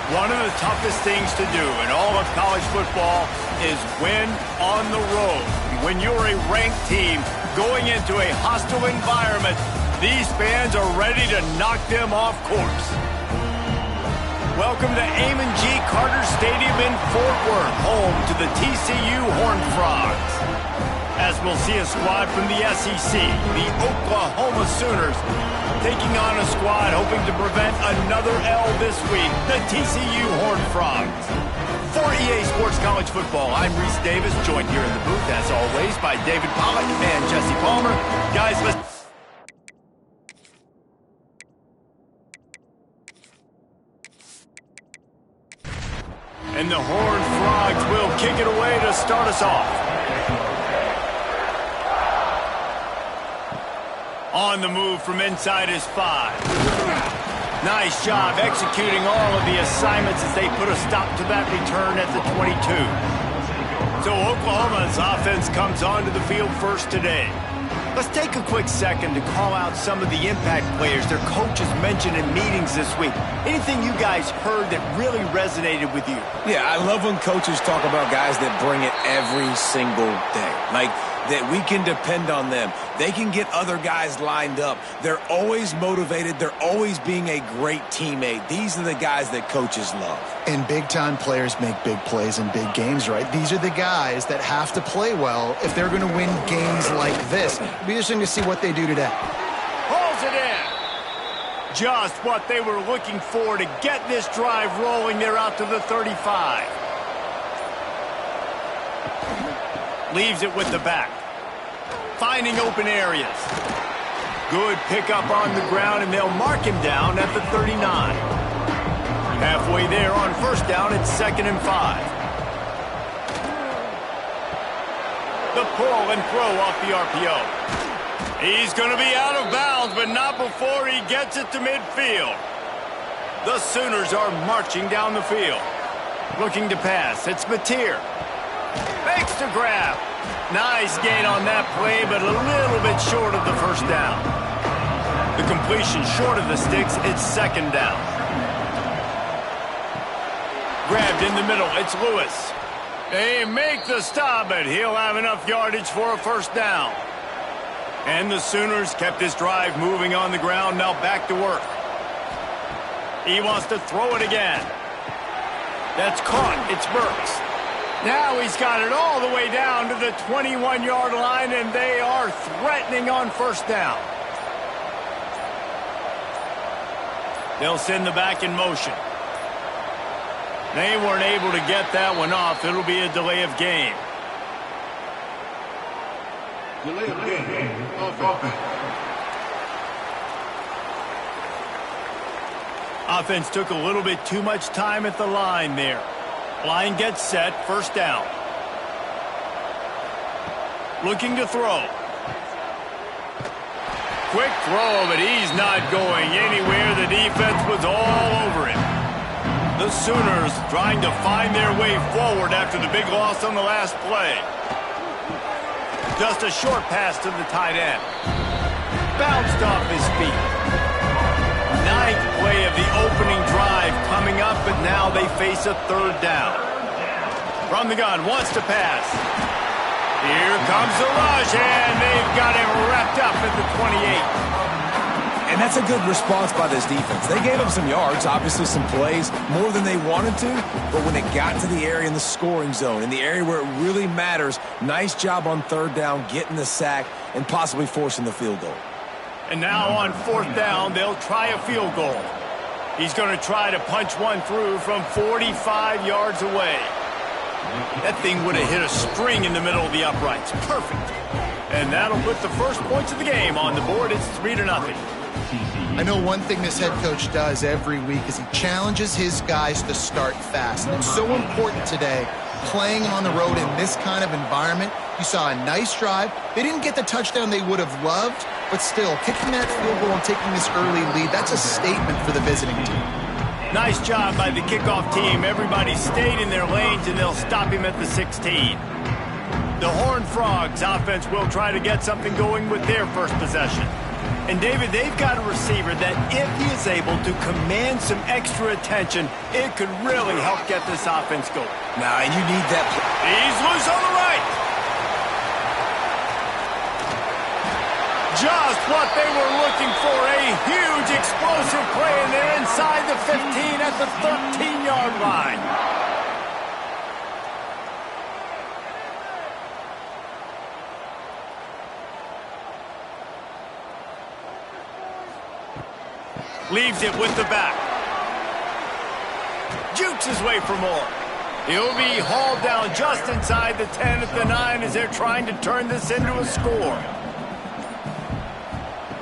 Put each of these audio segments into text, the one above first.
One of the toughest things to do in all of college football is win on the road. When you're a ranked team going into a hostile environment, these fans are ready to knock them off course. Welcome to Amon G. Carter Stadium in Fort Worth, home to the TCU Horned Frogs. As we'll see a squad from the SEC, the Oklahoma Sooners, taking on a squad hoping to prevent another L this week, the TCU Horned Frogs. For EA Sports College Football, I'm Reese Davis, joined here in the booth, as always, by David Pollack and Jesse Palmer. Guys, let's... And the Horned Frogs will kick it away to start us off. On the move from inside his 5. Nice job executing all of the assignments as they put a stop to that return at the 22. So Oklahoma's offense comes onto the field first today. Let's take a quick second to call out some of the impact players their coaches mentioned in meetings this week. Anything you guys heard that really resonated with you? Yeah, I love when coaches talk about guys that bring it every single day. Like, that we can depend on them. They can get other guys lined up. They're always motivated. They're always being a great teammate. These are the guys that coaches love. And big-time players make big plays in big games, right? These are the guys that have to play well if they're going to win games like this. It'll be interesting to see what they do today. Pulls it in. Just what they were looking for to get this drive rolling. They're out to the 35. Leaves it with the back. Finding open areas. Good pickup on the ground, and they'll mark him down at the 39. Halfway there on first down, it's 2nd and 5. The pull and throw off the RPO. He's going to be out of bounds, but not before he gets it to midfield. The Sooners are marching down the field. Looking to pass. It's Mateer. Makes the grab. Nice gain on that play, but a little bit short of the first down. The completion short of the sticks, it's 2nd down. Grabbed in the middle, it's Lewis. They make the stop, but he'll have enough yardage for a first down. And the Sooners kept this drive moving on the ground, now back to work. He wants to throw it again. That's caught, it's Burks. Now he's got it all the way down to the 21-yard line, and they are threatening on first down. They'll send the back in motion. They weren't able to get that one off. It'll be a delay of game. Delay of game. Offense took a little bit too much time at the line there. Line gets set, first down. Looking to throw. Quick throw, but he's not going anywhere. The defense was all over him. The Sooners trying to find their way forward after the big loss on the last play. Just a short pass to the tight end. Bounced off his feet. 9th play of the opening drive coming up, but now they face a 3rd down. From the gun, wants to pass. Here comes the rush, and they've got him wrapped up at the 28. And that's a good response by this defense. They gave him some yards, obviously some plays, more than they wanted to, but when it got to the area in the scoring zone, in the area where it really matters, nice job on 3rd down, getting the sack, and possibly forcing the field goal. And now on 4th down, they'll try a field goal. He's going to try to punch one through from 45 yards away. That thing would have hit a string in the middle of the uprights. Perfect. And that'll put the first points of the game on the board. It's 3-0. I know one thing this head coach does every week is he challenges his guys to start fast. And it's so important today, playing on the road in this kind of environment. You saw a nice drive. They didn't get the touchdown they would have loved, but still, kicking that field goal and taking this early lead, that's a statement for the visiting team. Nice job by the kickoff team. Everybody stayed in their lanes, and they'll stop him at the 16. The Horned Frogs offense will try to get something going with their first possession. And, David, they've got a receiver that if he is able to command some extra attention, it could really help get this offense going. Now, and you need that. He's loose on the right. Just what they were looking for, a huge explosive play, and they're inside the 15 at the 13-yard line. Leaves it with the back. Jukes his way for more. He'll be hauled down just inside the 10 at the 9 as they're trying to turn this into a score.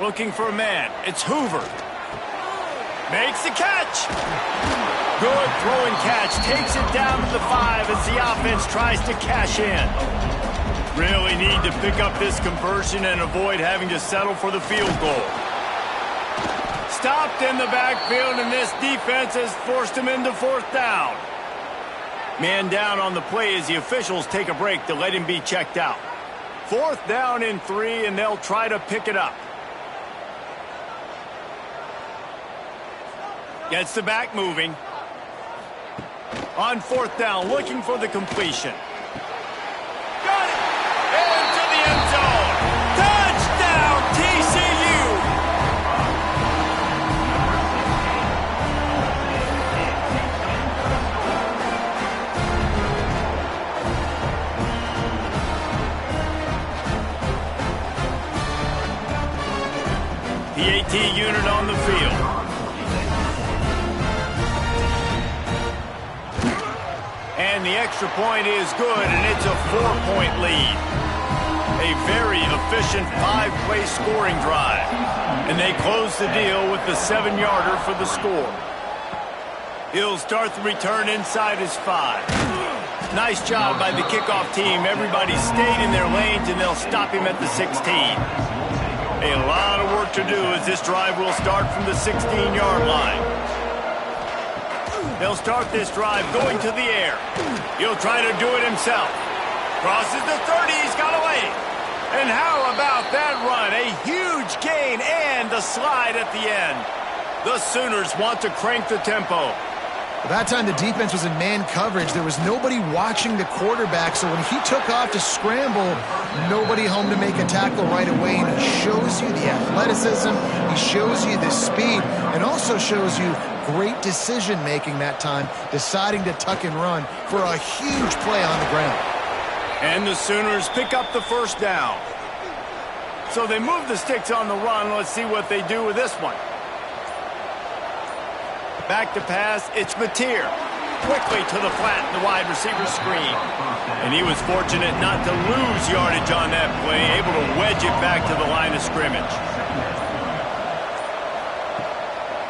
Looking for a man. It's Hoover. Makes the catch. Good throw and catch. Takes it down to the 5 as the offense tries to cash in. Really need to pick up this conversion and avoid having to settle for the field goal. Stopped in the backfield, and this defense has forced him into 4th down. Man down on the play as the officials take a break to let him be checked out. 4th down and 3, and they'll try to pick it up. Gets the back moving. On 4th down, looking for the completion. Got it! Into the end zone. Touchdown, TCU! PAT unit on the field. And the extra point is good, and it's a 4-point lead. A very efficient 5-play scoring drive. And they close the deal with the 7-yarder for the score. He'll start the return inside his 5. Nice job by the kickoff team. Everybody stayed in their lanes, and they'll stop him at the 16. A lot of work to do as this drive will start from the 16-yard line. They'll start this drive going to the air. He'll try to do it himself. Crosses the 30. He's got away. And how about that run? A huge gain and the slide at the end. The Sooners want to crank the tempo. That time the defense was in man coverage. There was nobody watching the quarterback, so when he took off to scramble, nobody home to make a tackle right away. And he shows you the athleticism, he shows you the speed, and also shows you great decision-making that time, deciding to tuck and run for a huge play on the ground. And the Sooners pick up the 1st down. So they move the sticks on the run. Let's see what they do with this one. Back to pass, it's Mateer. Quickly to the flat, the wide receiver screen. And he was fortunate not to lose yardage on that play, able to wedge it back to the line of scrimmage.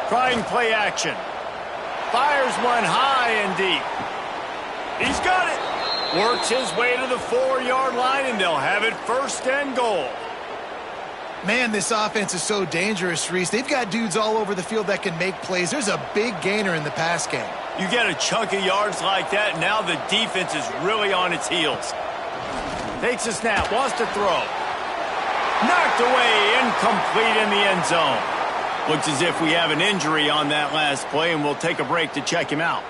Trying play action. Fires one high and deep. He's got it. Works his way to the 4-yard line, and they'll have it 1st and goal. Man, this offense is so dangerous, Reese. They've got dudes all over the field that can make plays. There's a big gainer in the pass game. You get a chunk of yards like that, now the defense is really on its heels. Takes a snap, wants to throw. Knocked away, incomplete in the end zone. Looks as if we have an injury on that last play, and we'll take a break to check him out.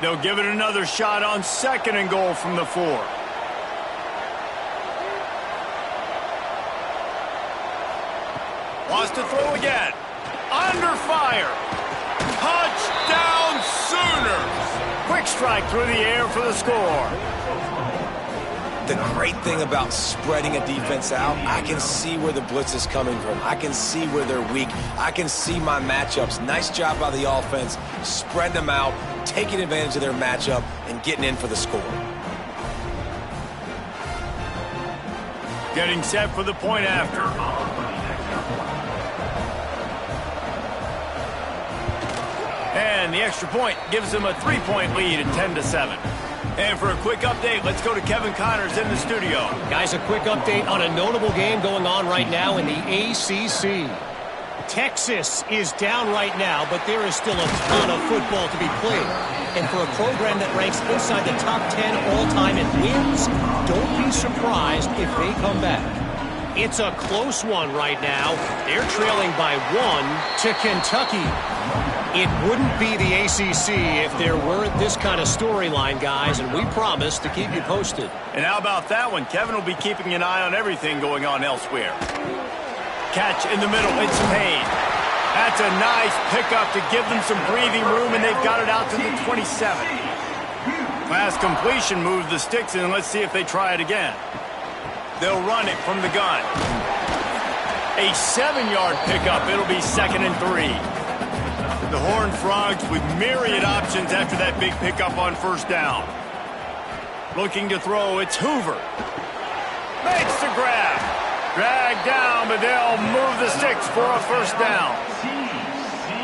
They'll give it another shot on 2nd and goal from the 4. Wants to throw again. Under fire. Touchdown Sooners. Quick strike through the air for the score. The great thing about spreading a defense out, I can see where the blitz is coming from. I can see where they're weak. I can see my matchups. Nice job by the offense, spreading them out, taking advantage of their matchup, and getting in for the score. Getting set for the point after. And the extra point gives them a 3-point lead at 10-7. And for a quick update, let's go to Kevin Connors in the studio. Guys, a quick update on a notable game going on right now in the ACC. Texas is down right now, but there is still a ton of football to be played. And for a program that ranks inside the top 10 all-time in wins, don't be surprised if they come back. It's a close one right now. They're trailing by 1 to Kentucky. It wouldn't be the ACC if there weren't this kind of storyline, guys, and we promise to keep you posted. And how about that one? Kevin will be keeping an eye on everything going on elsewhere. Catch in the middle. It's Payne. That's a nice pickup to give them some breathing room, and they've got it out to the 27. Last completion moves the sticks in. Let's see if they try it again. They'll run it from the gun. A 7-yard pickup. It'll be 2nd and 3. The Horned Frogs with myriad options after that big pickup on first down. Looking to throw, it's Hoover. Makes the grab. Dragged down, but they'll move the sticks for a first down.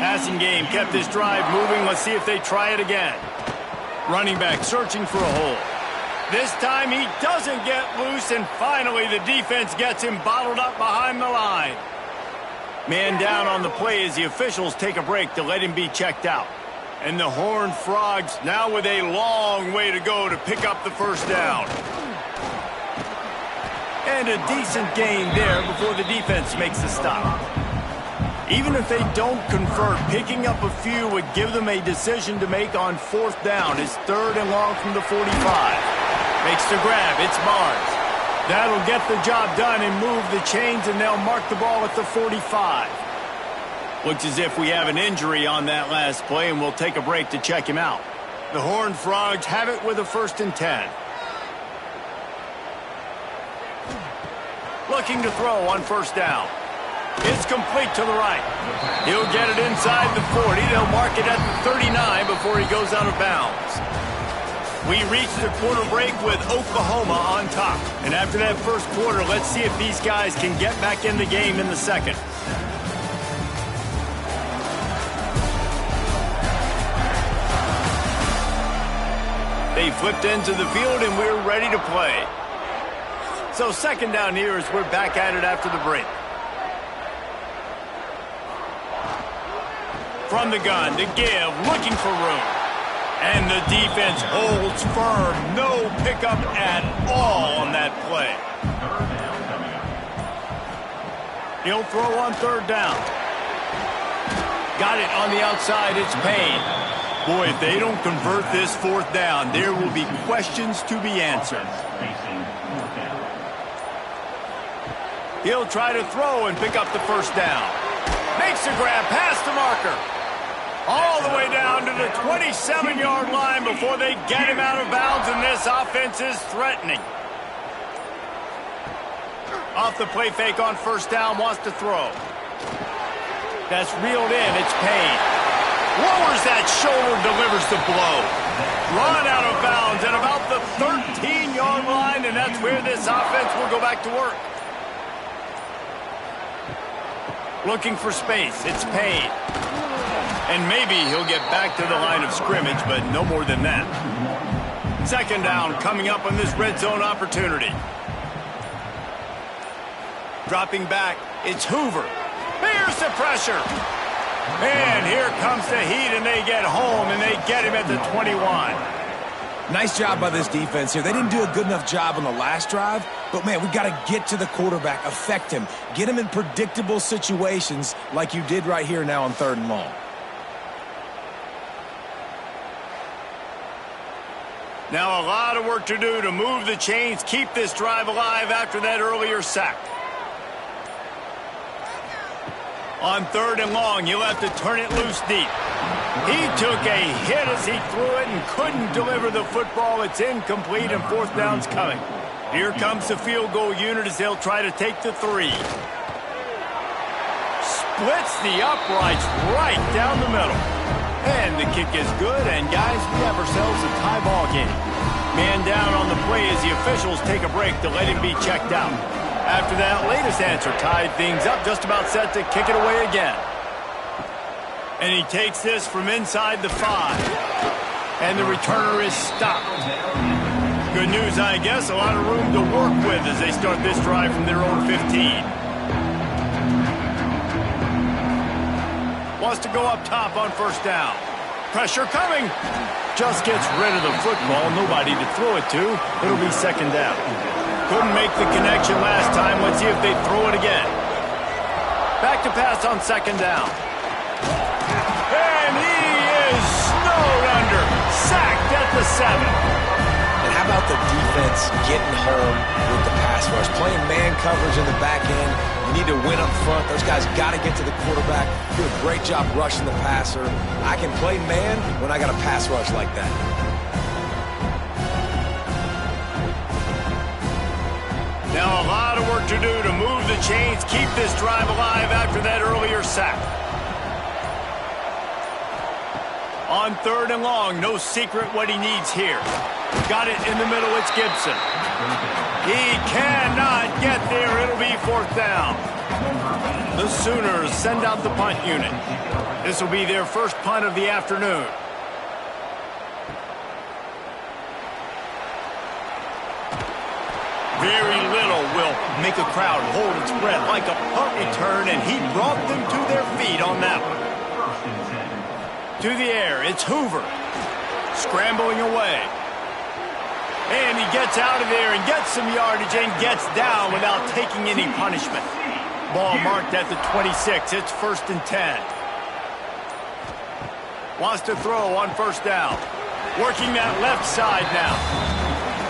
Passing game kept this drive moving. Let's see if they try it again. Running back searching for a hole. This time he doesn't get loose, and finally the defense gets him bottled up behind the line. Man down on the play as the officials take a break to let him be checked out. And the Horned Frogs now with a long way to go to pick up the first down. And a decent gain there before the defense makes the stop. Even if they don't convert, picking up a few would give them a decision to make on fourth down. It's 3rd and long from the 45. Makes the grab. It's Barnes. That'll get the job done and move the chains, and they'll mark the ball at the 45. Looks as if we have an injury on that last play, and we'll take a break to check him out. The Horned Frogs have it with a 1st and 10. Looking to throw on first down. It's complete to the right. He'll get it inside the 40. They'll mark it at the 39 before he goes out of bounds. We reach the quarter break with Oklahoma on top. And after that first quarter, let's see if these guys can get back in the game in the second. They flipped into the field, and we're ready to play. So 2nd down here as we're back at it after the break. From the gun to give, looking for room. And the defense holds firm. No pickup at all on that play. He'll throw on 3rd down. Got it on the outside. It's Payne. Boy, if they don't convert this 4th down, there will be questions to be answered. He'll try to throw and pick up the first down. Makes the grab past the marker. All the way down to the 27-yard line before they get him out of bounds, and this offense is threatening. Off the play fake on first down, wants to throw. That's reeled in. It's Payne. Lowers that shoulder, delivers the blow. Run out of bounds at about the 13-yard line, and that's where this offense will go back to work. Looking for space. It's Payne. And maybe he'll get back to the line of scrimmage, but no more than that. 2nd down coming up on this red zone opportunity. Dropping back, it's Hoover. Here's the pressure. And here comes the heat, and they get home, and they get him at the 21. Nice job by this defense here. They didn't do a good enough job on the last drive, but, man, we got to get to the quarterback, affect him, get him in predictable situations like you did right here now on 3rd and long. Now a lot of work to do to move the chains, keep this drive alive after that earlier sack. On 3rd and long, you'll have to turn it loose deep. He took a hit as he threw it and couldn't deliver the football. It's incomplete, and 4th down's coming. Here comes the field goal unit as they'll try to take the 3. Splits the uprights right down the middle. And the kick is good, and guys, we have ourselves a tie ball game. Man down on the play as the officials take a break to let him be checked out. After that latest answer tied things up, just about set to kick it away again. And he takes this from inside the 5. And the returner is stopped. Good news, I guess, a lot of room to work with as they start this drive from their own 15. Wants to go up top on first down. Pressure coming. Just gets rid of the football. Nobody to throw it to. It'll be 2nd down. Couldn't make the connection last time. Let's see if they throw it again. Back to pass on second down. And he is snowed under. Sacked at the 7. And how about the defense getting home with the pass rush? Playing man coverage in the back end. You need to win up front. Those guys got to get to the quarterback. Do a great job rushing the passer. I can play man when I got a pass rush like that. Now a lot of work to do to move the chains, keep this drive alive after that earlier sack. On third and long, no secret what he needs here. Got it in the middle, it's Gibson. He cannot get there, it'll be fourth down. The Sooners send out the punt unit. This will be their first punt of the afternoon. Very little will make a crowd hold its breath like a punt return, and he brought them to their feet on that one. To the air, it's Hoover. Scrambling away. And he gets out of there and gets some yardage and gets down without taking any punishment. Ball marked at the 26. It's 1st and 10. Wants to throw on first down. Working that left side now.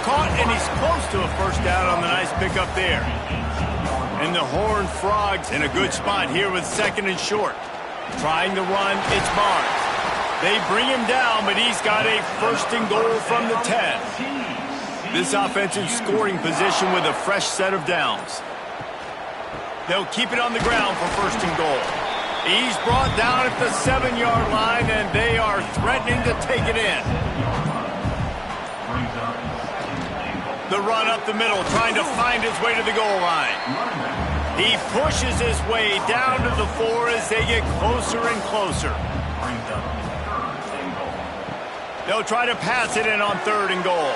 Caught, and he's close to a first down on the nice pickup there. And the Horned Frogs in a good spot here with 2nd and short. Trying to run, it's Barnes. They bring him down, but he's got a 1st and goal from the 10. This offense in scoring position with a fresh set of downs. They'll keep it on the ground for 1st and goal. He's brought down at the 7-yard line, and they are threatening to take it in. The run up the middle, trying to find his way to the goal line. He pushes his way down to the 4 as they get closer and closer. They'll try to pass it in on 3rd and goal.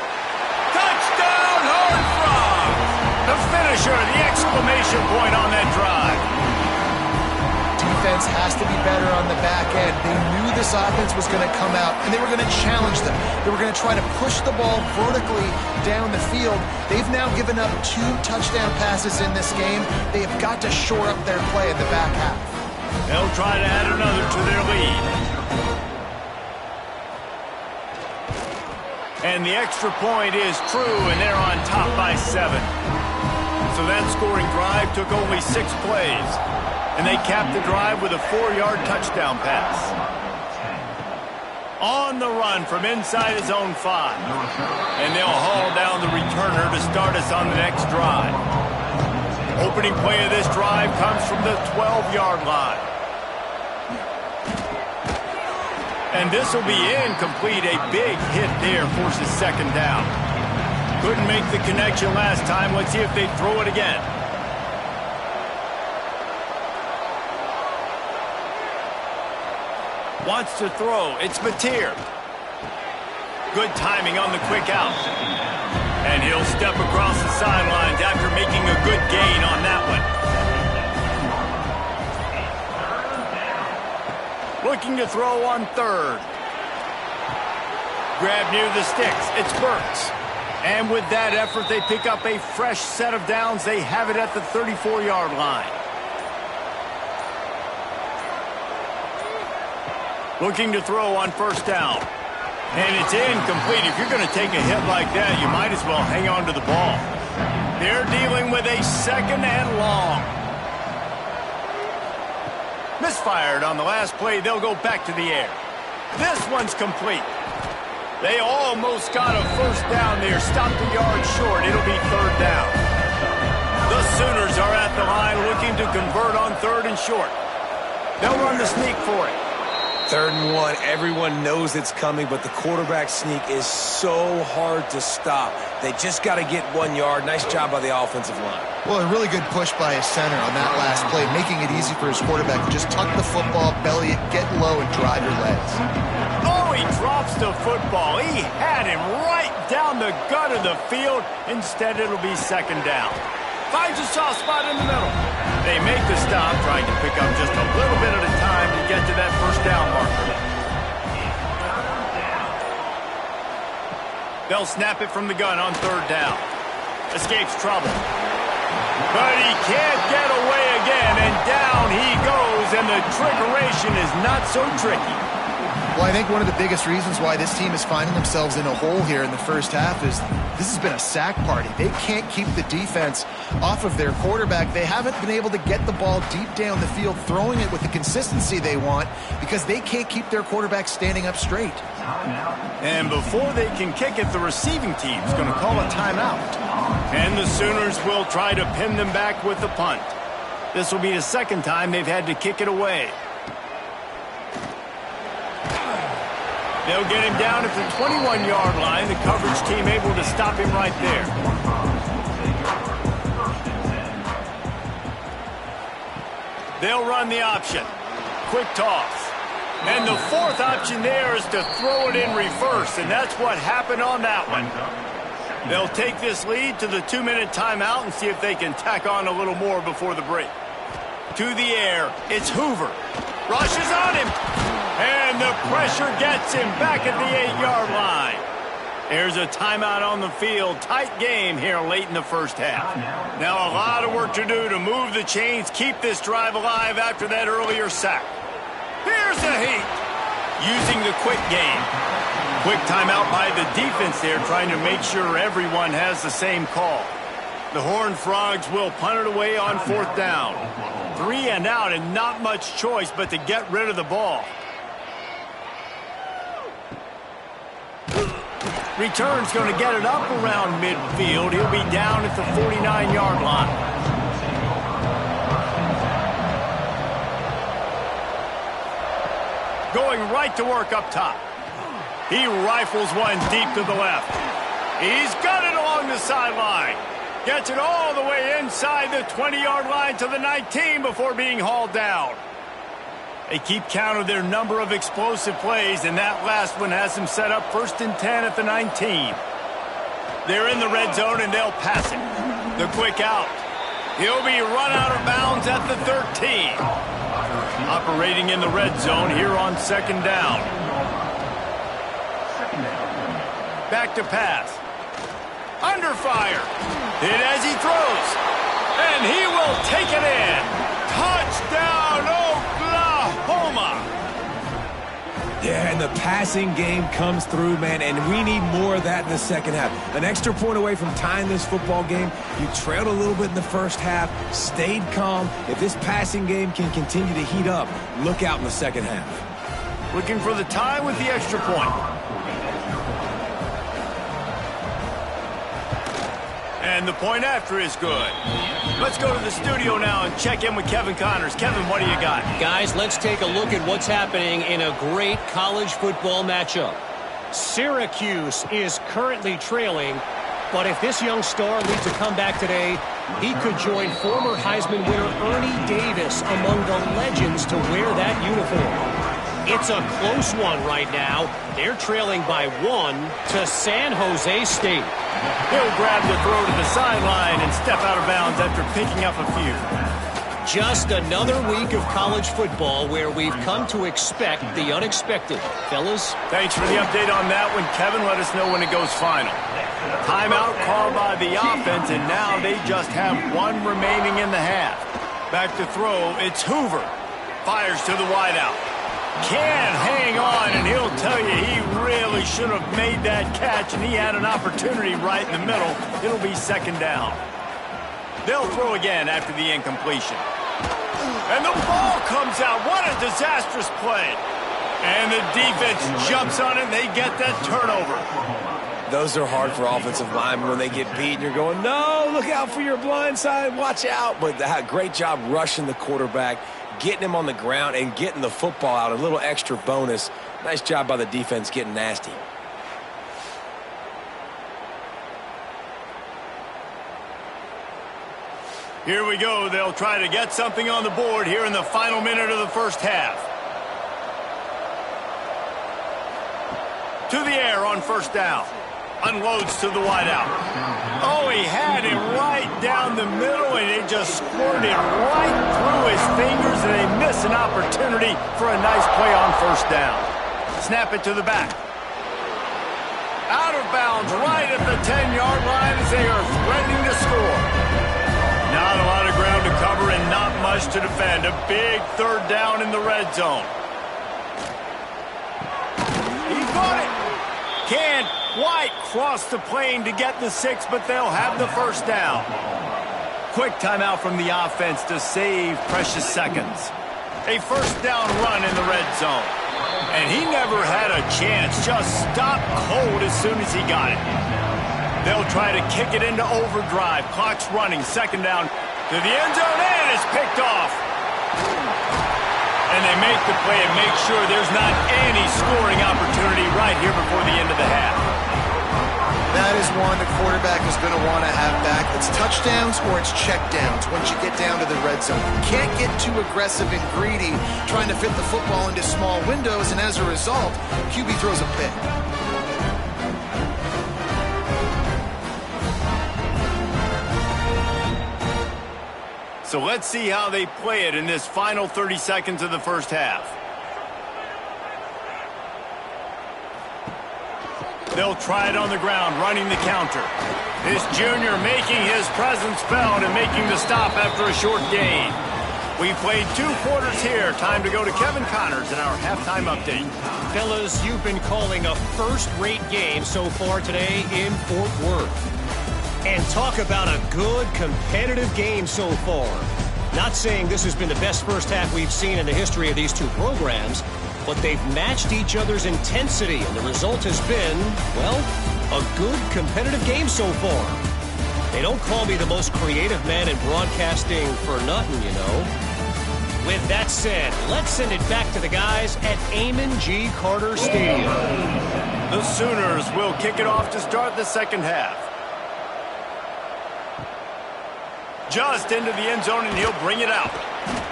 Touchdown, Horned Frogs! The finisher, the exclamation point on that drive. Defense has to be better on the back end. They knew this offense was going to come out, and they were going to challenge them. They were going to try to push the ball vertically down the field. They've now given up 2 touchdown passes in this game. They have got to shore up their play in the back half. They'll try to add another to their lead. And the extra point is true, and they're on top by 7. So that scoring drive took only 6 plays. And they capped the drive with a 4-yard touchdown pass. On the run from inside his own 5. And they'll haul down the returner to start us on the next drive. Opening play of this drive comes from the 12-yard line. And this will be incomplete. A big hit there forces 2nd down. Couldn't make the connection last time. Let's see if they throw it again. Wants to throw. It's Mateer. Good timing on the quick out. And he'll step across the sidelines after making a good gain on that one. Looking to throw on 3rd. Grab near the sticks. It's Burks. And with that effort, they pick up a fresh set of downs. They have it at the 34-yard line. Looking to throw on first down. And it's incomplete. If you're going to take a hit like that, you might as well hang on to the ball. They're dealing with a 2nd and long. Misfired on the last play. They'll go back to the air. This one's complete. They almost got a first down there. Stopped a yard short. It'll be 3rd down. The Sooners are at the line looking to convert on 3rd and short. They'll run the sneak for it. 3rd and 1. Everyone knows it's coming, but the quarterback sneak is so hard to stop. They just got to get 1 yard. Nice job by the offensive line. Well, a really good push by his center on that last play, making it easy for his quarterback to just tuck the football, belly it, get low, and drive your legs. Oh, he drops the football. He had him right down the gut of the field. Instead, it'll be 2nd down. Finds a soft spot in the middle. They make the stop, trying to pick up just a little bit at a time to get to that first down marker. They'll snap it from the gun on 3rd down. Escapes trouble. But he can't get away again, and down he goes, and the trickeration is not so tricky. Well, I think one of the biggest reasons why this team is finding themselves in a hole here in the first half is this has been a sack party. They can't keep the defense off of their quarterback. They haven't been able to get the ball deep down the field, throwing it with the consistency they want because they can't keep their quarterback standing up straight. And before they can kick it, the receiving team's going to call a timeout. And the Sooners will try to pin them back with the punt. This will be the second time they've had to kick it away. They'll get him down at the 21-yard line. The coverage team able to stop him right there. They'll run the option. Quick toss. And the fourth option there is to throw it in reverse, and that's what happened on that one. They'll take this lead to the 2-minute timeout and see if they can tack on a little more before the break. To the air, it's Hoover. Rushes on him. And the pressure gets him back at the 8-yard line. There's a timeout on the field. Tight game here late in the first half. Now a lot of work to do to move the chains, keep this drive alive after that earlier sack. Here's the heat. Using the quick game. Quick timeout by the defense there, trying to make sure everyone has the same call. The Horned Frogs will punt it away on 4th down. 3 and out, and not much choice but to get rid of the ball. Return's going to get it up around midfield. He'll be down at the 49-yard line. Going right to work up top. He rifles one deep to the left. He's got it along the sideline. Gets it all the way inside the 20-yard line to the 19 before being hauled down. They keep count of their number of explosive plays, and that last one has them set up 1st and 10 at the 19. They're in the red zone, and they'll pass it. The quick out. He'll be run out of bounds at the 13. Operating in the red zone here on 2nd down. Back to pass. Under fire. Hit as he throws. And he will take it in. Touchdown, Oklahoma. Yeah, and the passing game comes through, man, and we need more of that in the second half. An extra point away from tying this football game. You trailed a little bit in the first half, stayed calm. If this passing game can continue to heat up, look out in the second half. Looking for the tie with the extra point. And the point after is good. Let's go to the studio now and check in with Kevin Connors. Kevin, what do you got? Guys, let's take a look at what's happening in a great college football matchup. Syracuse is currently trailing, but if this young star leads a comeback today, he could join former Heisman winner Ernie Davis among the legends to wear that uniform. It's a close one right now. They're trailing by 1 to San Jose State. He'll grab the throw to the sideline and step out of bounds after picking up a few. Just another week of college football where we've come to expect the unexpected. Fellas? Thanks for the update on that one, Kevin. Let us know when it goes final. Timeout called by the offense, and now they just have 1 remaining in the half. Back to throw, it's Hoover. Fires to the wideout. Can't hang on, and he'll tell you he really should have made that catch, and he had an opportunity right in the middle. It'll be 2nd down. They'll throw again after the incompletion. And the ball comes out. What a disastrous play. And the defense jumps on it, and they get that turnover. Those are hard for offensive linemen when they get beat. You're going, no, look out for your blind side, watch out. But great job rushing the quarterback, getting him on the ground, and getting the football out. A little extra bonus. Nice job by the defense getting nasty. Here we go. They'll try to get something on the board here in the final minute of the first half. To the air on 1st down. Unloads to the wideout. Oh, he had him right down the middle, and it just squirted right through his fingers, and they miss an opportunity for a nice play on 1st down. Snap it to the back. Out of bounds right at the 10-yard line as they are threatening to score. Not a lot of ground to cover and not much to defend. A big third down in the red zone. He got it. Can't quite cross the plane to get the 6, but they'll have the first down. Quick timeout from the offense to save precious seconds. A first down run in the red zone. And he never had a chance. Just stopped cold as soon as he got it. They'll try to kick it into overdrive. Clock's running. Second down to the end zone, and it's picked off. And they make the play and make sure there's not any scoring opportunity right here before the end of the half. That is one the quarterback is going to want to have back. It's touchdowns or it's checkdowns once you get down to the red zone. You can't get too aggressive and greedy trying to fit the football into small windows, and as a result, QB throws a pick. So let's see how they play it in this final 30 seconds of the first half. They'll try it on the ground, running the counter. This junior making his presence felt and making the stop after a short gain. We played 2 quarters here. Time to go to Kevin Connors in our halftime update. Fellas, you've been calling a first-rate game so far today in Fort Worth. And talk about a good, competitive game so far. Not saying this has been the best first half we've seen in the history of these two programs, but they've matched each other's intensity, and the result has been, well, a good competitive game so far. They don't call me the most creative man in broadcasting for nothing, you know. With that said, let's send it back to the guys at Amon G. Carter Stadium. The Sooners will kick it off to start the second half. Just into the end zone, and he'll bring it out.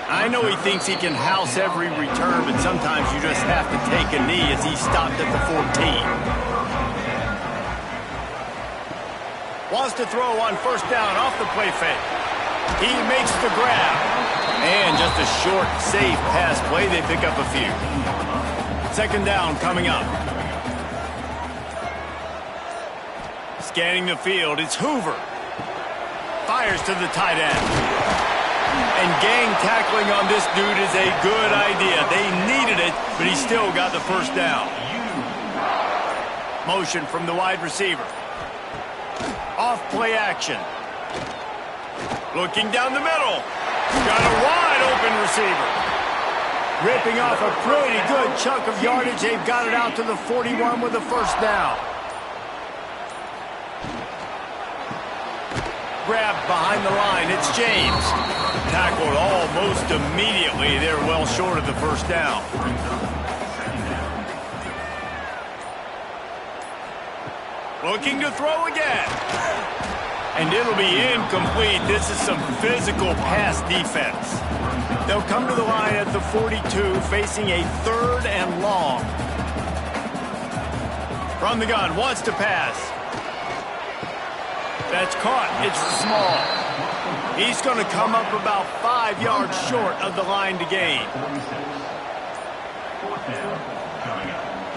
I know he thinks he can house every return, but sometimes you just have to take a knee as he stopped at the 14. Wants to throw on first down off the play fake. He makes the grab. And just a short, safe pass play. They pick up a few. Second down coming up. Scanning the field, it's Hoover. Fires to the tight end. And gang tackling on this dude is a good idea. They needed it, but he still got the first down. Motion from the wide receiver. Off play action. Looking down the middle. Got a wide open receiver. Ripping off a pretty good chunk of yardage. They've got it out to the 41 with a first down. Grabbed behind the line. It's James. Tackled almost immediately. They're well short of the first down. Looking to throw again. And it'll be incomplete. This is some physical pass defense. They'll come to the line at the 42, facing a third and long. From the gun, wants to pass. That's caught. It's small. He's going to come up about 5 yards short of the line to gain.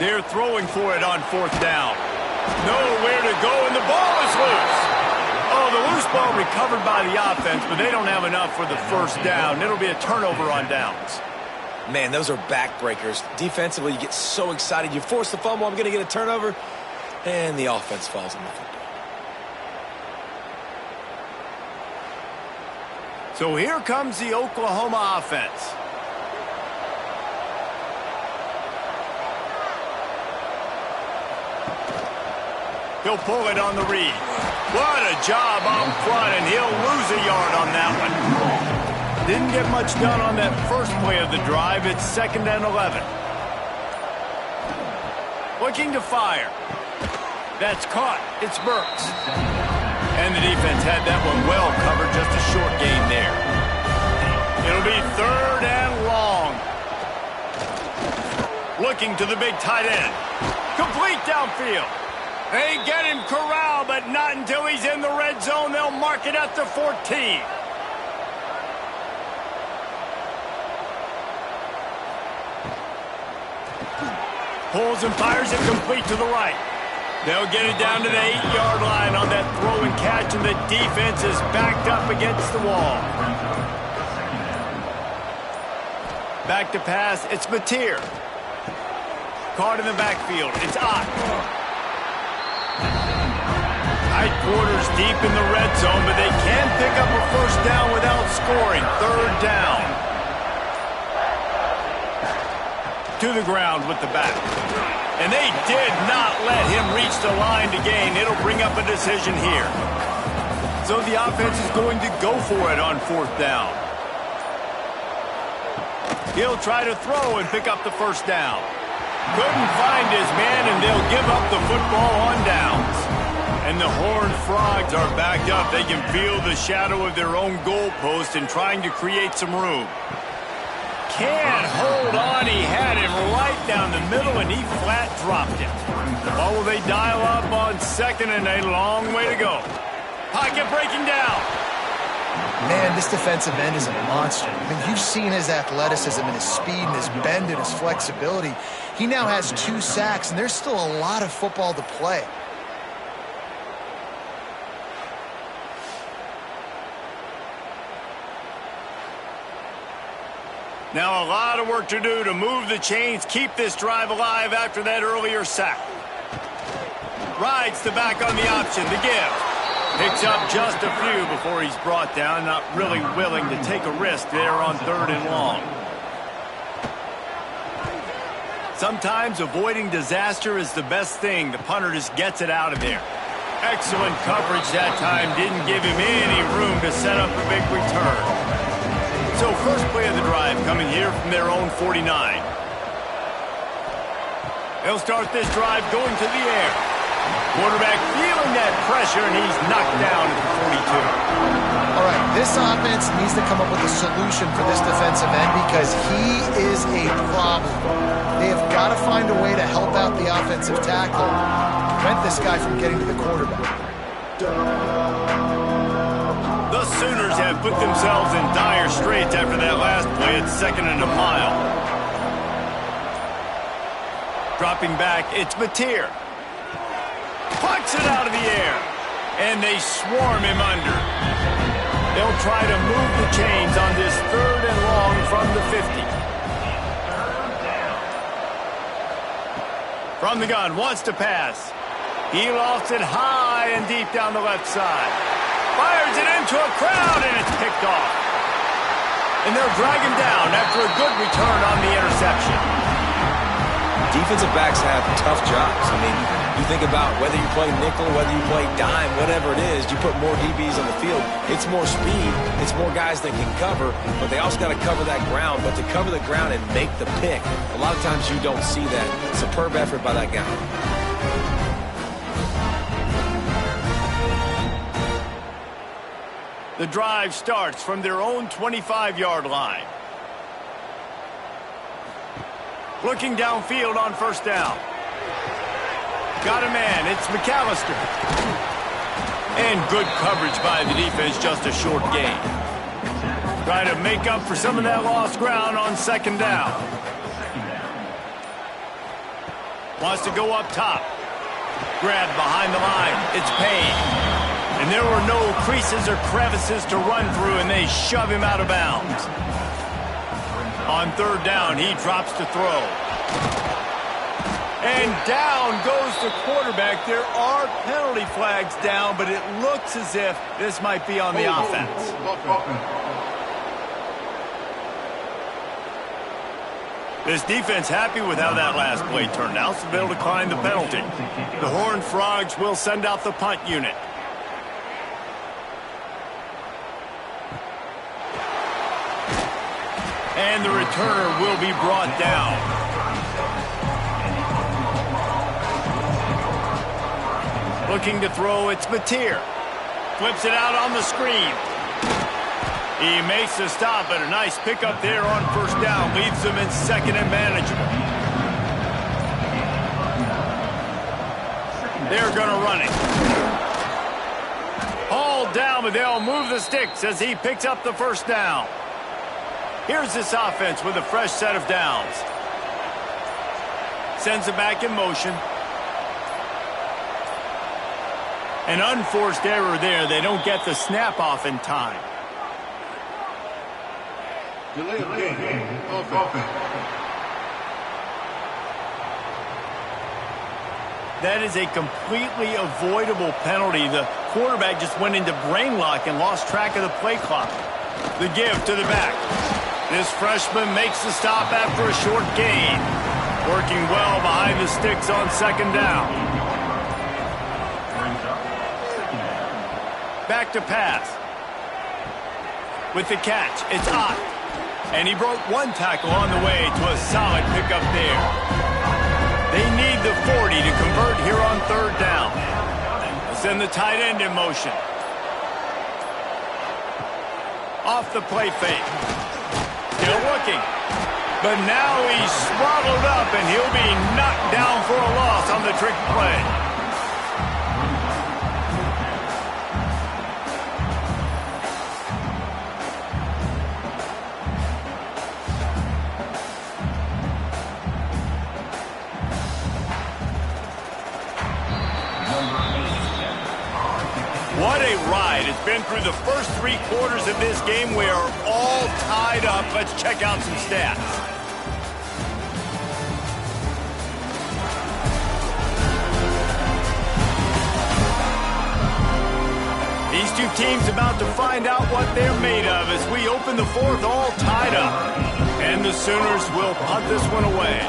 They're throwing for it on fourth down. Nowhere to go, and the ball is loose. Oh, the loose ball recovered by the offense, but they don't have enough for the first down. It'll be a turnover on downs. Man, those are backbreakers. Defensively, you get so excited. You force the fumble, I'm going to get a turnover, and the offense falls on the football. So here comes the Oklahoma offense. He'll pull it on the read. What a job up front, and he'll lose a yard on that one. Didn't get much done on that first play of the drive. It's 2nd and 11. Looking to fire. That's caught. It's Burks. And the defense had that one well covered, just a short gain there. It'll be 3rd and long. Looking to the big tight end. Complete downfield. They get him corralled, but not until he's in the red zone. They'll mark it at the 14. Pulls and fires it complete to the right. They'll get it down to the 8-yard line on that throw and catch, and the defense is backed up against the wall. Back to pass, it's Mateer. Caught in the backfield, it's Ott. Tight quarters deep in the red zone, but they can pick up a first down without scoring. Third down. To the ground with the back. And they did not let him reach the line to gain. It'll bring up a decision here. So the offense is going to go for it on fourth down. He'll try to throw and pick up the first down. Couldn't find his man, and they'll give up the football on downs. And the Horned Frogs are backed up. They can feel the shadow of their own goalpost and trying to create some room. Can't hold on. He had him right down the middle, and he flat dropped it. Well, will they dial up on second, and a long way to go. Pocket breaking down. Man, this defensive end is a monster. I mean, you've seen his athleticism and his speed and his bend and his flexibility. He now has 2 sacks, and there's still a lot of football to play. Now a lot of work to do to move the chains, keep this drive alive after that earlier sack. Rides the back on the option, the give. Picks up just a few before he's brought down, not really willing to take a risk there on third and long. Sometimes avoiding disaster is the best thing. The punter just gets it out of there. Excellent coverage that time, didn't give him any room to set up a big return. So first play of the drive coming here from their own 49. They'll start this drive going to the air. Quarterback feeling that pressure, and he's knocked down at the 42. All right, this offense needs to come up with a solution for this defensive end because he is a problem. They have got to find a way to help out the offensive tackle, prevent this guy from getting to the quarterback. The Sooners have put themselves in dire straits after that last play at 2nd and a mile. Dropping back, it's Mateer. Pucks it out of the air, and they swarm him under. They'll try to move the chains on this 3rd and long from the 50. From the gun, wants to pass. He lofts it high and deep down the left side. Fires it into a crowd, and it's picked off. And they'll drag him down after a good return on the interception. Defensive backs have tough jobs. I mean, you think about whether you play nickel, whether you play dime, whatever it is, you put more DBs on the field. It's more speed. It's more guys that can cover, but they also got to cover that ground. But to cover the ground and make the pick, a lot of times you don't see that. Superb effort by that guy. The drive starts from their own 25-yard line. Looking downfield on first down. Got a man, it's McAllister. And good coverage by the defense, just a short gain. Try to make up for some of that lost ground on 2nd down. Wants to go up top. Grabbed behind the line, it's Payne. And there were no creases or crevices to run through, and they shove him out of bounds. On 3rd down, he drops to throw. And down goes the quarterback. There are penalty flags down, but it looks as if this might be on the offense. This defense happy with how that last play turned out, so they'll decline the penalty. The Horned Frogs will send out the punt unit. And the returner will be brought down. Looking to throw, it's Mateer. Flips it out on the screen. He makes the stop, and a nice pickup there on first down. Leaves them in 2nd and manageable. They're going to run it. Hauled down, but they'll move the sticks as he picks up the first down. Here's this offense with a fresh set of downs. Sends it back in motion. An unforced error there. They don't get the snap off in time. Delay of game. Offense. That is a completely avoidable penalty. The quarterback just went into brain lock and lost track of the play clock. The give to the back. This freshman makes the stop after a short gain. Working well behind the sticks on second down. Back to pass. With the catch, it's Ott. And he broke one tackle on the way to a solid pickup there. They need the 40 to convert here on third down. They'll send the tight end in motion. Off the play fake. Still looking. But now he's swallowed up and he'll be knocked down for a loss on the trick play. What a ride. It's been through the first 3 quarters of this game. We are all tied up. Let's check out some stats. These two teams about to find out what they're made of as we open the fourth all tied up. And the Sooners will punt this one away.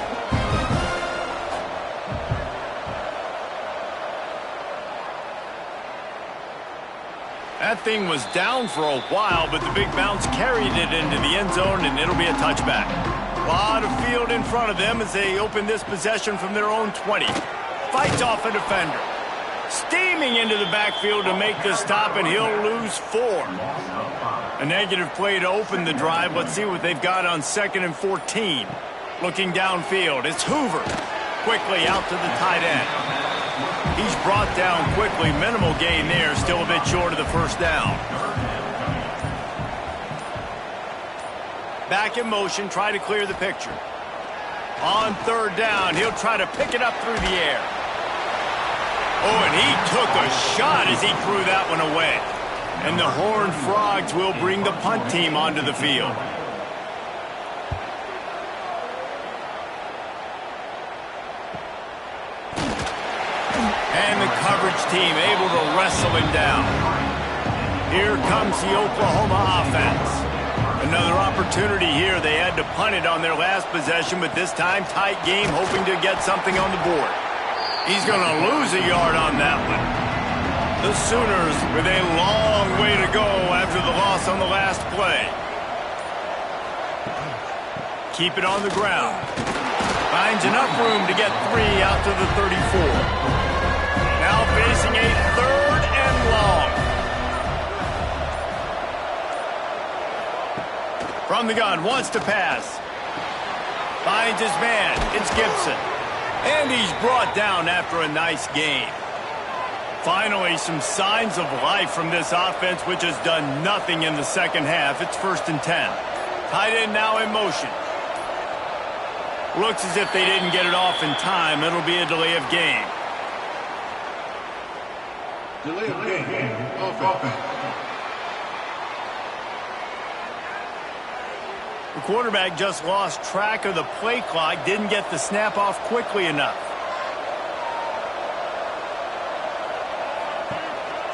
That thing was down for a while, but the big bounce carried it into the end zone, and it'll be a touchback. A lot of field in front of them as they open this possession from their own 20. Fights off a defender. Steaming into the backfield to make the stop, and he'll lose 4. A negative play to open the drive. Let's see what they've got on 2nd and 14. Looking downfield, it's Hoover. Quickly out to the tight end. He's brought down quickly. Minimal gain there. Still a bit short of the first down. Back in motion. Try to clear the picture. On third down, he'll try to pick it up through the air. Oh, and he took a shot as he threw that one away. And the Horned Frogs will bring the punt team onto the field. And the coverage team able to wrestle him down. Here comes the Oklahoma offense. Another opportunity here. They had to punt it on their last possession, but this time tight game, hoping to get something on the board. He's going to lose a yard on that one. The Sooners with a long way to go after the loss on the last play. Keep it on the ground. Finds enough room to get 3 out to the 34. Now facing a third and long. From the gun, wants to pass. Finds his man. It's Gibson. And he's brought down after a nice gain. Finally, some signs of life from this offense, which has done nothing in the second half. It's 1st and 10. Tight end now in motion. Looks as if they didn't get it off in time. It'll be a delay of game. Delay of game. Offense. The quarterback just lost track of the play clock, didn't get the snap off quickly enough.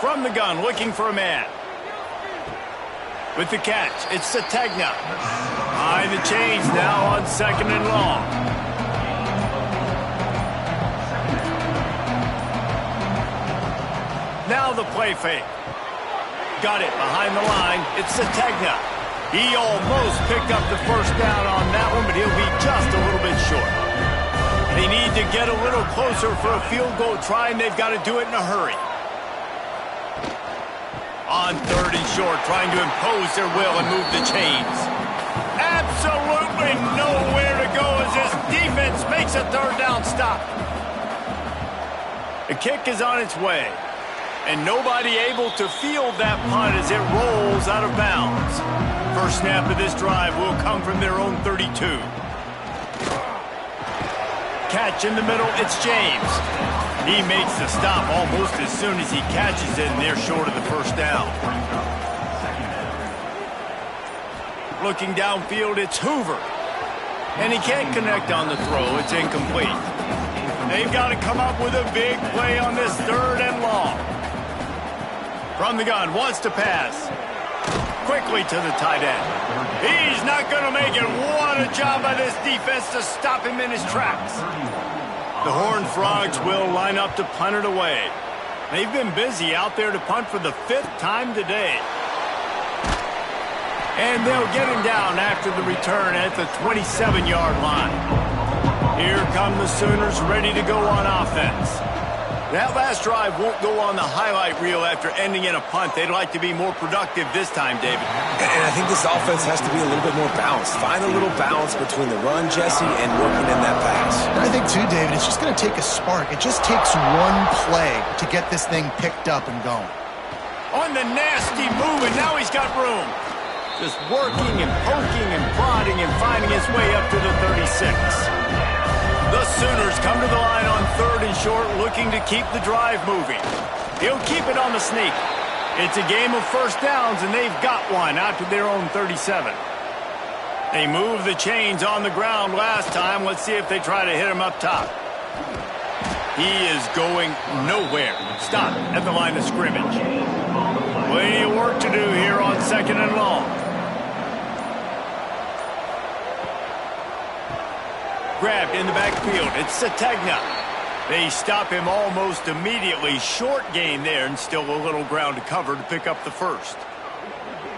From the gun, looking for a man. With the catch, it's Sategna. Behind the chains now on 2nd and long. Now the play fake. Got it behind the line. It's Sategna. He almost picked up the first down on that one, but he'll be just a little bit short. They need to get a little closer for a field goal try, and they've got to do it in a hurry. On 3rd and short, trying to impose their will and move the chains. Absolutely nowhere to go as this defense makes a 3rd down stop. The kick is on its way. And nobody able to field that punt as it rolls out of bounds. First snap of this drive will come from their own 32. Catch in the middle, it's James. He makes the stop almost as soon as he catches it, and they're short of the first down. Looking downfield, it's Hoover. And he can't connect on the throw. It's incomplete. They've got to come up with a big play on this 3rd and long. From the gun, wants to pass. Quickly to the tight end. He's not going to make it. What a job by this defense to stop him in his tracks. The Horned Frogs will line up to punt it away. They've been busy out there to punt for the 5th time today. And they'll get him down after the return at the 27-yard line. Here come the Sooners ready to go on offense. That last drive won't go on the highlight reel after ending in a punt. They'd like to be more productive this time, David. And I think this offense has to be a little bit more balanced. Find a little balance between the run, Jesse, and working in that pass. I think, too, David, it's just going to take a spark. It just takes one play to get this thing picked up and going. On the nasty move, and now he's got room. Just working and poking and prodding and finding his way up to the 36. The Sooners come to the line on 3rd and short, looking to keep the drive moving. He'll keep it on the sneak. It's a game of first downs, and they've got one out to their own 37. They moved the chains on the ground last time. Let's see if they try to hit him up top. He is going nowhere. Stop at the line of scrimmage. Plenty of work to do here on 2nd and long. Grabbed in the backfield. It's Sategna. They stop him almost immediately. Short gain there, and still a little ground to cover to pick up the first.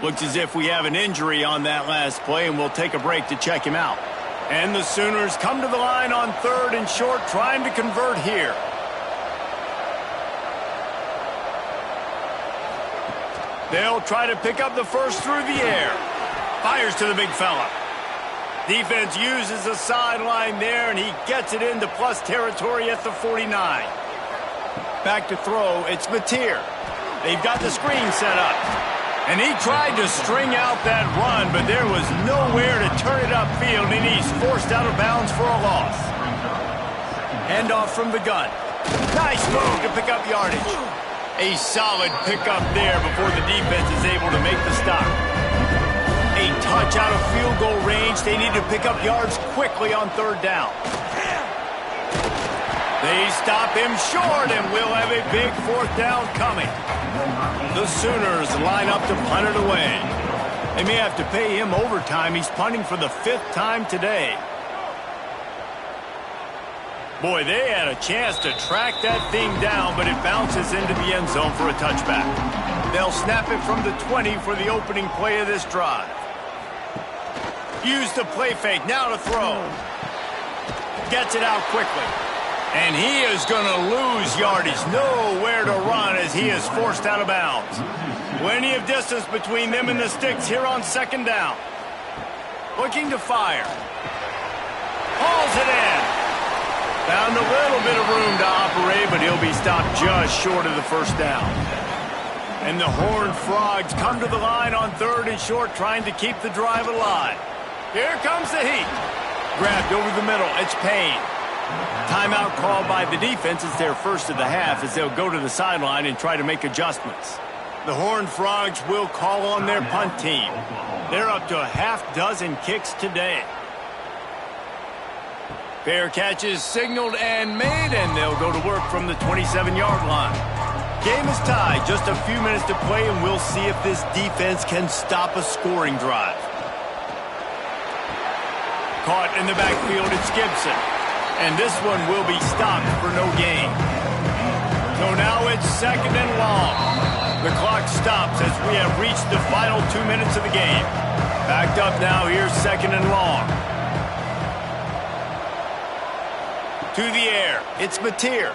Looks as if we have an injury on that last play, and we'll take a break to check him out. And the Sooners come to the line on 3rd and short, trying to convert here. They'll try to pick up the first through the air. Fires to the big fella. Defense uses the sideline there, and he gets it into plus territory at the 49. Back to throw, it's Mateer. They've got the screen set up. And he tried to string out that run, but there was nowhere to turn it upfield, and he's forced out of bounds for a loss. Handoff from the gun. Nice move to pick up yardage. A solid pickup there before the defense is able to make the stop. A touch out of field goal range. They need to pick up yards quickly on 3rd down. They stop him short, and we'll have a big 4th down coming. The Sooners line up to punt it away. They may have to pay him overtime. He's punting for the 5th time today. Boy, they had a chance to track that thing down, but it bounces into the end zone for a touchback. They'll snap it from the 20 for the opening play of this drive. Use the play fake, now to throw. Gets it out quickly. And he is going to lose yardage. Nowhere to run as he is forced out of bounds. Plenty of distance between them and the sticks here on 2nd down. Looking to fire. Hauls it in. Found a little bit of room to operate, but he'll be stopped just short of the first down. And the Horned Frogs come to the line on 3rd and short, trying to keep the drive alive. Here comes the heat. Grabbed over the middle. It's Payne. Timeout called by the defense. It's their first of the half as they'll go to the sideline and try to make adjustments. The Horned Frogs will call on their punt team. They're up to a half-dozen kicks today. Fair catches signaled and made, and they'll go to work from the 27-yard line. Game is tied. Just a few minutes to play, and we'll see if this defense can stop a scoring drive. Caught in the backfield, it's Gibson. And this one will be stopped for no gain. So now it's 2nd and long. The clock stops as we have reached the final 2 minutes of the game. Backed up now, here's 2nd and long. To the air, it's Mateer.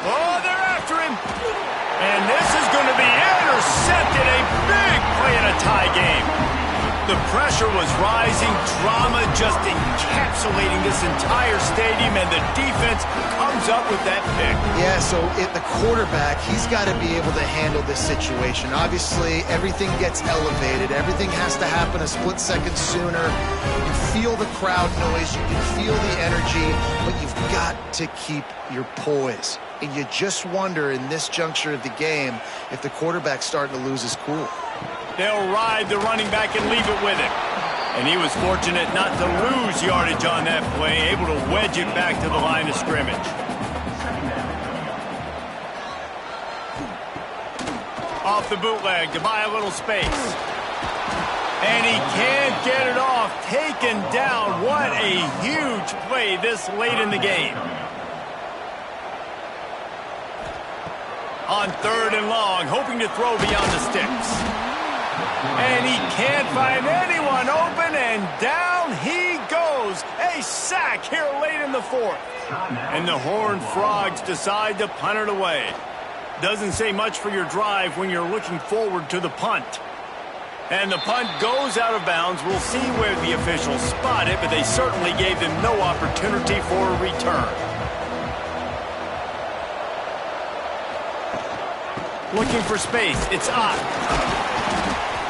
Oh, they're after him. And this is going to be intercepted. A big play in a tie game. The pressure was rising, drama just encapsulating this entire stadium, and the defense comes up with that pick. Yeah, so the quarterback, he's got to be able to handle this situation. Obviously, everything gets elevated. Everything has to happen a split second sooner. You feel the crowd noise. You can feel the energy, but you've got to keep your poise. And you just wonder in this juncture of the game if the quarterback's starting to lose his cool. They'll ride the running back and leave it with him. And he was fortunate not to lose yardage on that play, able to wedge it back to the line of scrimmage. Off the bootleg to buy a little space. And he can't get it off. Taken down. What a huge play this late in the game. On 3rd and long, hoping to throw beyond the sticks. And he can't find anyone open, and down he goes. A sack here late in the 4th. And the Horned Frogs decide to punt it away. Doesn't say much for your drive when you're looking forward to the punt. And the punt goes out of bounds. We'll see where the officials spot it, but they certainly gave them no opportunity for a return. Looking for space. It's up.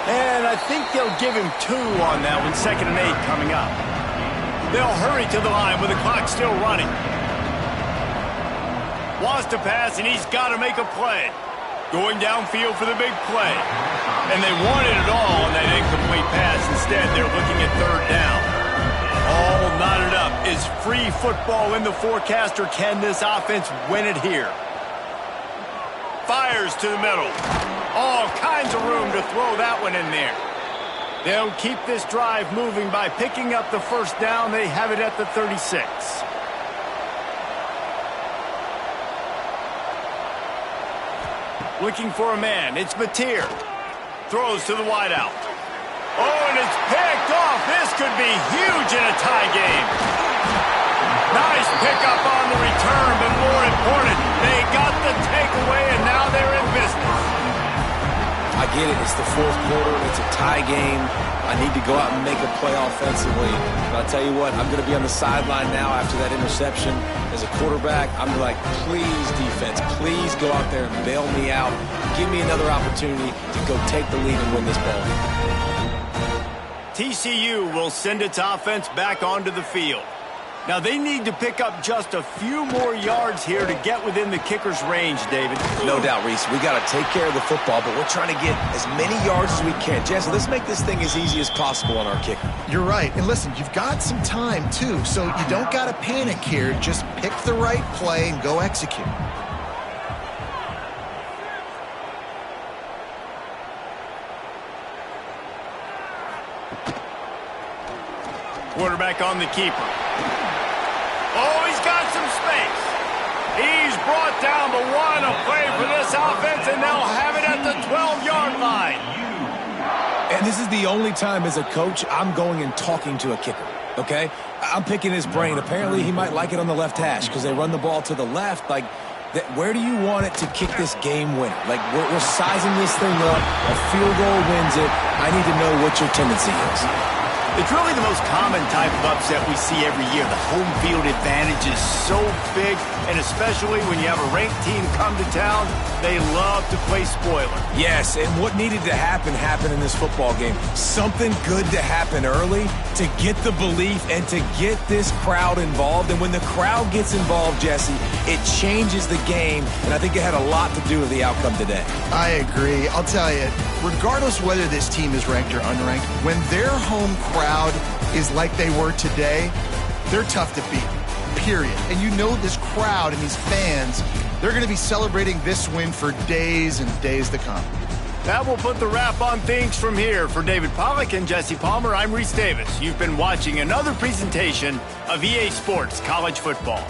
And I think they'll give him 2 on that one. 2nd and 8 coming up. They'll hurry to the line with the clock still running. Wants to pass, and he's got to make a play. Going downfield for the big play. And they wanted it all on that incomplete pass. Instead, they're looking at 3rd down. All knotted up. Is free football in the forecast, or can this offense win it here? Fires to the middle. All kinds of room to throw that one in there. They'll keep this drive moving by picking up the 1st down. They have it at the 36. Looking for a man. It's Mateer. Throws to the wideout. Oh, and it's picked off. This could be huge in a tie game. Nice pickup on the return, but more important, they got the takeaway, and now they're in business. I get it. It's the 4th quarter. It's a tie game. I need to go out and make a play offensively. But I'll tell you what, I'm going to be on the sideline now after that interception. As a quarterback, I'm like, please, defense, please go out there and bail me out. Give me another opportunity to go take the lead and win this ball. TCU will send its offense back onto the field. Now, they need to pick up just a few more yards here to get within the kicker's range, David. No doubt, Reese. We got to take care of the football, but we're trying to get as many yards as we can. Jesse, let's make this thing as easy as possible on our kicker. You're right. And listen, you've got some time, too, so you don't got to panic here. Just pick the right play and go execute. Quarterback on the keeper. Oh, he's got some space. He's brought down, but what a play for this offense, and they'll have it at the 12-yard line. And this is the only time as a coach I'm going and talking to a kicker, okay? I'm picking his brain. Apparently he might like it on the left hash because they run the ball to the left. Like, where do you want it to kick this game winner? Like, we're sizing this thing up. A field goal wins it. I need to know what your tendency is. It's really the most common type of upset we see every year. The home field advantage is so big, and especially when you have a ranked team come to town, they love to play spoiler. Yes, and what needed to happen happened in this football game. Something good to happen early to get the belief and to get this crowd involved. And when the crowd gets involved, Jesse, it changes the game, and I think it had a lot to do with the outcome today. I agree. I'll tell you, regardless whether this team is ranked or unranked, when their home crowd is like they were today, they're tough to beat, period. And you know this crowd and these fans, they're going to be celebrating this win for days and days to come. That will put the wrap on things from here. For David Pollack and Jesse Palmer, I'm Reese Davis. You've been watching another presentation of EA Sports College Football.